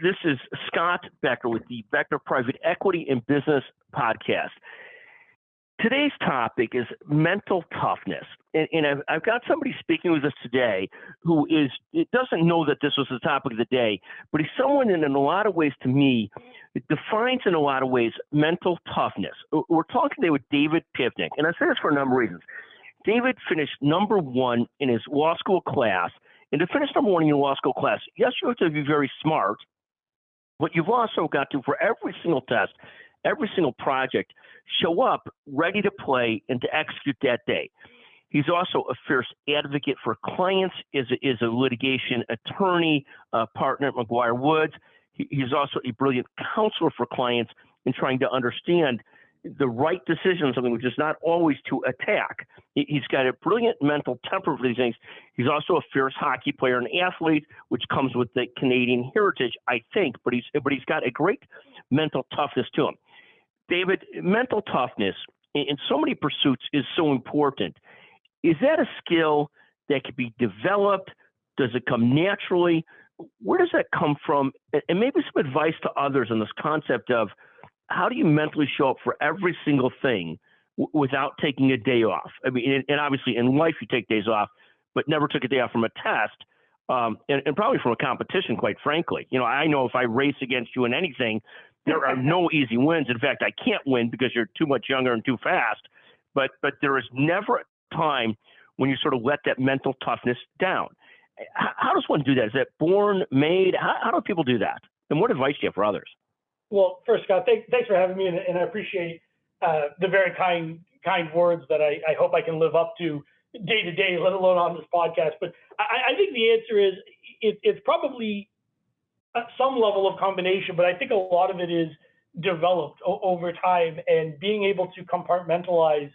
This is Scott Becker with the Becker Private Equity and Business Podcast. Today's topic is mental toughness. And I've got somebody speaking with us today who doesn't know that this was the topic of the day, but he's someone that in a lot of ways, to me, it defines in a lot of ways mental toughness. We're talking today with David Pivnick, and I say this for a number of reasons. David finished number one in his law school class, and to finish number one in your law school class, yes, you have to be very smart, but you've also got to, for every single test, every single project, show up ready to play and to execute that day. He's also a fierce advocate for clients, is a litigation attorney, partner at McGuireWoods. He's also a brilliant counselor for clients in trying to understand the right decision on something, which is not always to attack. He's got a brilliant mental temper for these things. He's also a fierce hockey player and athlete, which comes with the Canadian heritage, I think, but he's got a great mental toughness to him. David, mental toughness in so many pursuits is so important. Is that a skill that can be developed? Does it come naturally? Where does that come from? And maybe some advice to others on this concept of how do you mentally show up for every single thing without taking a day off? I mean, and obviously in life you take days off, but never took a day off from a test, and probably from a competition, quite frankly. You know, I know if I race against you in anything, there are no easy wins. In fact, I can't win because you're too much younger and too fast. But there is never a time when you sort of let that mental toughness down. How does one do that? Is that born, made? How do people do that? And what advice do you have for others? Well, first, Scott, thanks for having me, and I appreciate the very kind words that I hope I can live up to day to day, let alone on this podcast. But I think the answer is it's probably some level of combination, but I think a lot of it is developed over time and being able to compartmentalize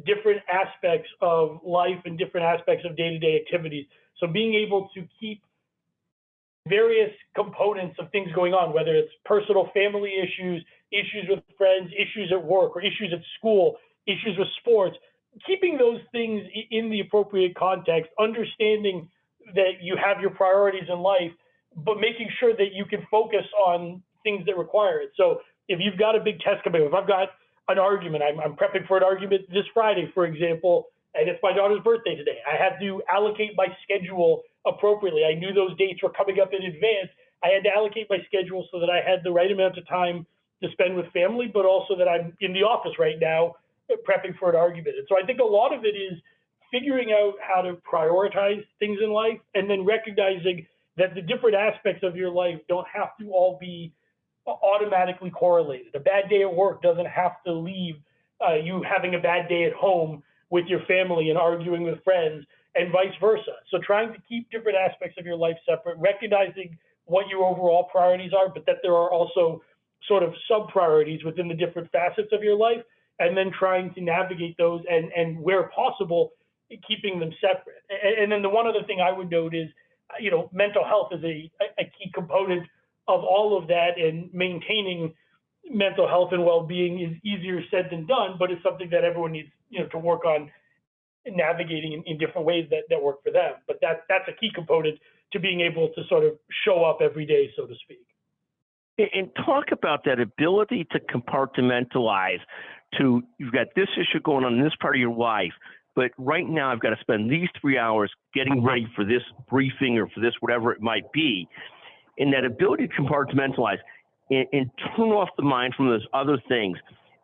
different aspects of life and different aspects of day-to-day activities. So being able to keep various components of things going on, whether it's personal family issues, issues with friends, issues at work, or issues at school, issues with sports, keeping those things in the appropriate context, understanding that you have your priorities in life, but making sure that you can focus on things that require it. So if you've got a big test coming up, if I've got an argument, I'm prepping for an argument this Friday, for example, and it's my daughter's birthday today. I have to allocate my schedule appropriately. I knew those dates were coming up in advance. I had to allocate my schedule so that I had the right amount of time to spend with family, but also that I'm in the office right now prepping for an argument. And so I think a lot of it is figuring out how to prioritize things in life and then recognizing that the different aspects of your life don't have to all be automatically correlated. A bad day at work doesn't have to leave you having a bad day at home with your family and arguing with friends, and vice versa. So trying to keep different aspects of your life separate, recognizing what your overall priorities are, but that there are also sort of sub-priorities within the different facets of your life, and then trying to navigate those and where possible, keeping them separate. And then the one other thing I would note is, you know, mental health is a key component of all of that, and maintaining mental health and well-being is easier said than done, but it's something that everyone needs, you know, to work on navigating in different ways that work for them. But that's a key component to being able to sort of show up every day, so to speak. And talk about that ability to compartmentalize to, you've got this issue going on in this part of your life, but right now I've got to spend these 3 hours getting ready for this briefing or for this, whatever it might be. And that ability to compartmentalize and turn off the mind from those other things.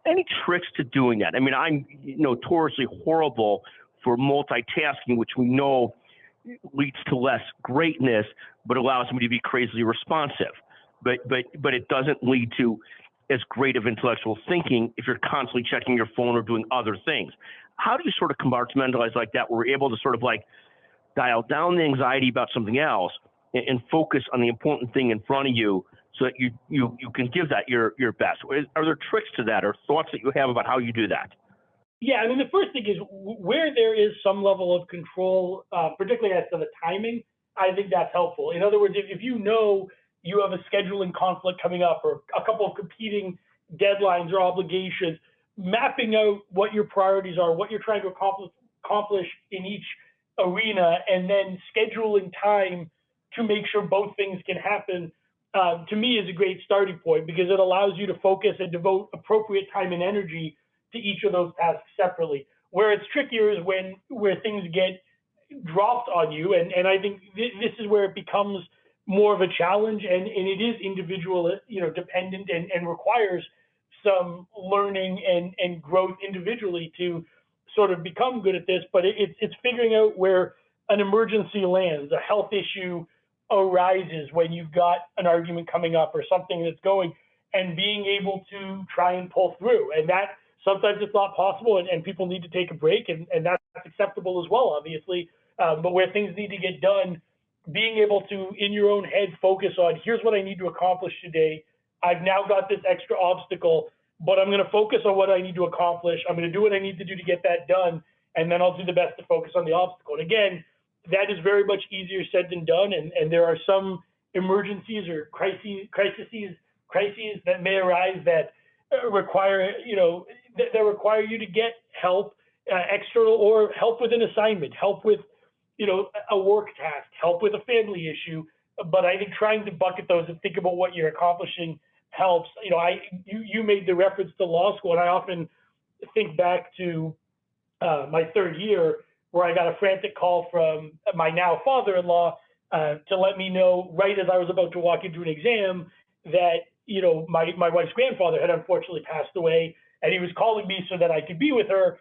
Any tricks to doing that? I mean, I'm notoriously horrible for multitasking, which we know leads to less greatness, but allows me to be crazily responsive. But it doesn't lead to as great of intellectual thinking if you're constantly checking your phone or doing other things. How do you sort of compartmentalize like that, where we're able to sort of like dial down the anxiety about something else and focus on the important thing in front of you, so that you can give that your best? Are there tricks to that or thoughts that you have about how you do that? Yeah, I mean, the first thing is where there is some level of control, particularly as to the timing, I think that's helpful. In other words, if you know you have a scheduling conflict coming up or a couple of competing deadlines or obligations, mapping out what your priorities are, what you're trying to accomplish in each arena, and then scheduling time to make sure both things can happen to me is a great starting point because it allows you to focus and devote appropriate time and energy to each of those tasks separately. Where it's trickier is where things get dropped on you, and I think this is where it becomes more of a challenge, and it is individual, dependent, and requires some learning and growth individually to sort of become good at this. But it's figuring out where an emergency lands, a health issue arises when you've got an argument coming up or something that's going, and being able to try and pull through. And that sometimes it's not possible, and people need to take a break, and that's acceptable as well, obviously. But where things need to get done, being able to, in your own head, focus on, here's what I need to accomplish today. I've now got this extra obstacle, but I'm going to focus on what I need to accomplish. I'm going to do what I need to do to get that done, and then I'll do the best to focus on the obstacle. And again, that is very much easier said than done, and there are some emergencies or crises that may arise that require you to get help, external, or help with an assignment, help with a work task, help with a family issue. But I think trying to bucket those and think about what you're accomplishing helps. You made the reference to law school, and I often think back to my third year where I got a frantic call from my now father-in-law to let me know right as I was about to walk into an exam that my wife's grandfather had unfortunately passed away, and he was calling me so that I could be with her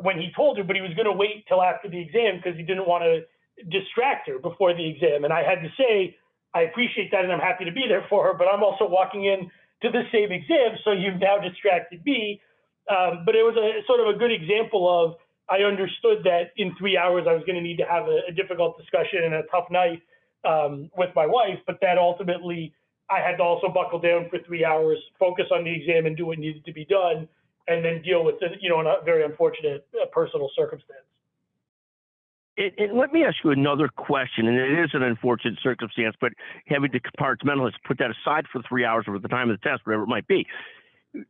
when he told her, but he was going to wait till after the exam because he didn't want to distract her before the exam. And I had to say, I appreciate that and I'm happy to be there for her, but I'm also walking in to the same exam, so you've now distracted me. But it was a sort of a good example of, I understood that in 3 hours I was going to need to have a difficult discussion and a tough night with my wife, but that ultimately I had to also buckle down for 3 hours, focus on the exam and do what needed to be done, and then deal with a very unfortunate personal circumstance. And let me ask you another question, and it is an unfortunate circumstance, but having to compartmentalize, put that aside for 3 hours or the time of the test, whatever it might be.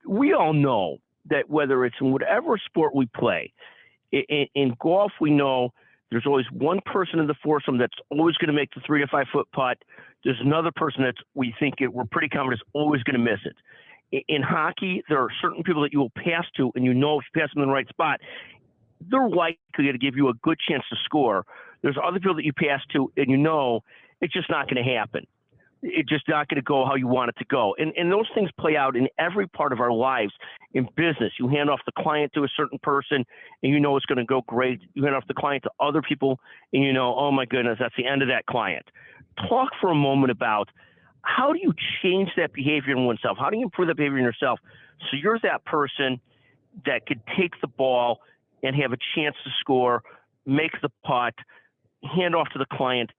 We all know that whether it's in whatever sport we play, in golf, we know there's always one person in the foursome that's always going to make the 3 to 5 foot putt. There's another person that we're pretty confident is always going to miss it. In hockey, there are certain people that you will pass to, and if you pass them in the right spot, they're likely to give you a good chance to score. There's other people that you pass to, and it's just not going to happen. It's just not going to go how you want it to go. And those things play out in every part of our lives. In business, you hand off the client to a certain person, and it's going to go great. You hand off the client to other people, and oh my goodness, that's the end of that client. Talk for a moment about how do you change that behavior in oneself? How do you improve that behavior in yourself so you're that person that could take the ball and have a chance to score, make the putt, hand off to the client,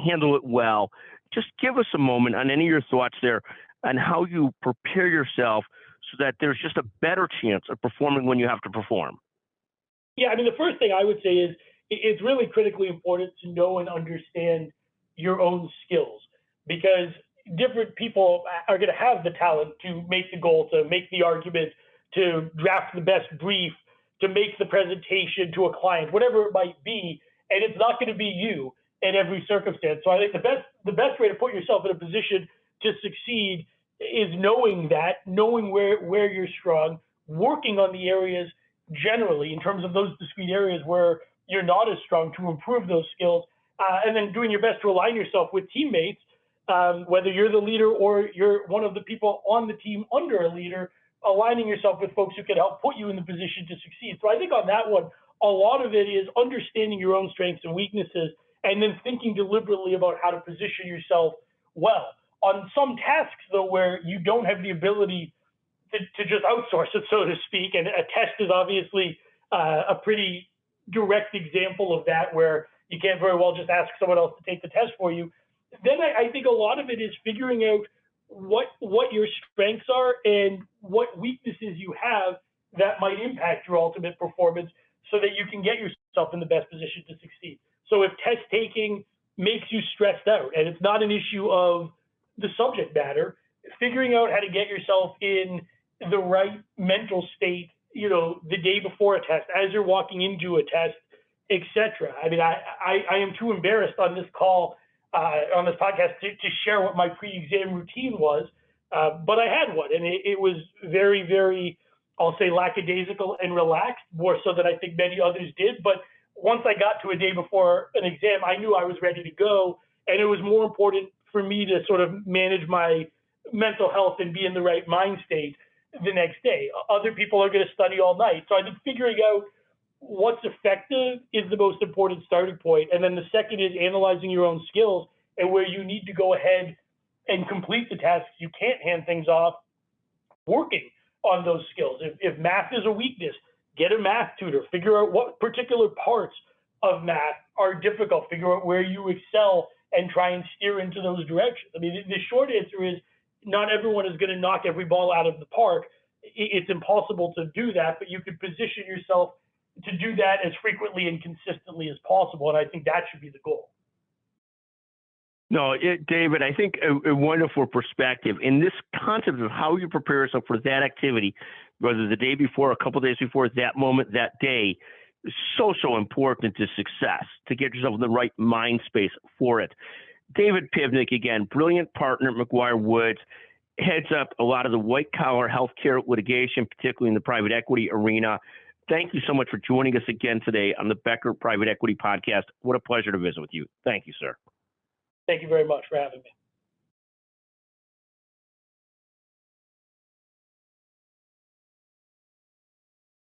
handle it well? Just give us a moment on any of your thoughts there on how you prepare yourself so that there's just a better chance of performing when you have to perform. Yeah, the first thing I would say is it's really critically important to know and understand your own skills, because different people are going to have the talent to make the goal, to make the argument, to draft the best brief, to make the presentation to a client, whatever it might be, and it's not going to be you in every circumstance. So I think the best way to put yourself in a position to succeed is knowing where you're strong, working on the areas generally in terms of those discrete areas where you're not as strong to improve those skills, and then doing your best to align yourself with teammates, whether you're the leader or you're one of the people on the team under a leader, aligning yourself with folks who can help put you in the position to succeed. So I think on that one, a lot of it is understanding your own strengths and weaknesses, and then thinking deliberately about how to position yourself well. On some tasks, though, where you don't have the ability to just outsource it, so to speak, and a test is obviously a pretty direct example of that, where you can't very well just ask someone else to take the test for you, then I think a lot of it is figuring out what your strengths are and what weaknesses you have that might impact your ultimate performance so that you can get yourself in the best position to succeed. So if test taking makes you stressed out and it's not an issue of the subject matter, figuring out how to get yourself in the right mental state, the day before a test, as you're walking into a test, etc. I am too embarrassed on this call on this podcast to share what my pre-exam routine was, but I had one, and it was very, very, I'll say, lackadaisical and relaxed, more so than I think many others did. But once I got to a day before an exam, I knew I was ready to go, and it was more important for me to sort of manage my mental health and be in the right mind state the next day. Other people are going to study all night. So I think figuring out what's effective is the most important starting point. And then the second is analyzing your own skills and where you need to go ahead and complete the tasks you can't hand things off, working on those skills. If math is a weakness, get a math tutor, figure out what particular parts of math are difficult, figure out where you excel and try and steer into those directions. I mean, the short answer is not everyone is going to knock every ball out of the park. It's impossible to do that, but you can position yourself to do that as frequently and consistently as possible. And I think that should be the goal. No, David, I think a wonderful perspective. In this concept of how you prepare yourself for that activity, whether the day before, a couple of days before, that moment, that day, is so important to success, to get yourself in the right mind space for it. David Pivnick, again, brilliant partner at McGuireWoods, heads up a lot of the white-collar healthcare litigation, particularly in the private equity arena. Thank you so much for joining us again today on the Becker Private Equity Podcast. What a pleasure to visit with you. Thank you, sir. Thank you very much for having me.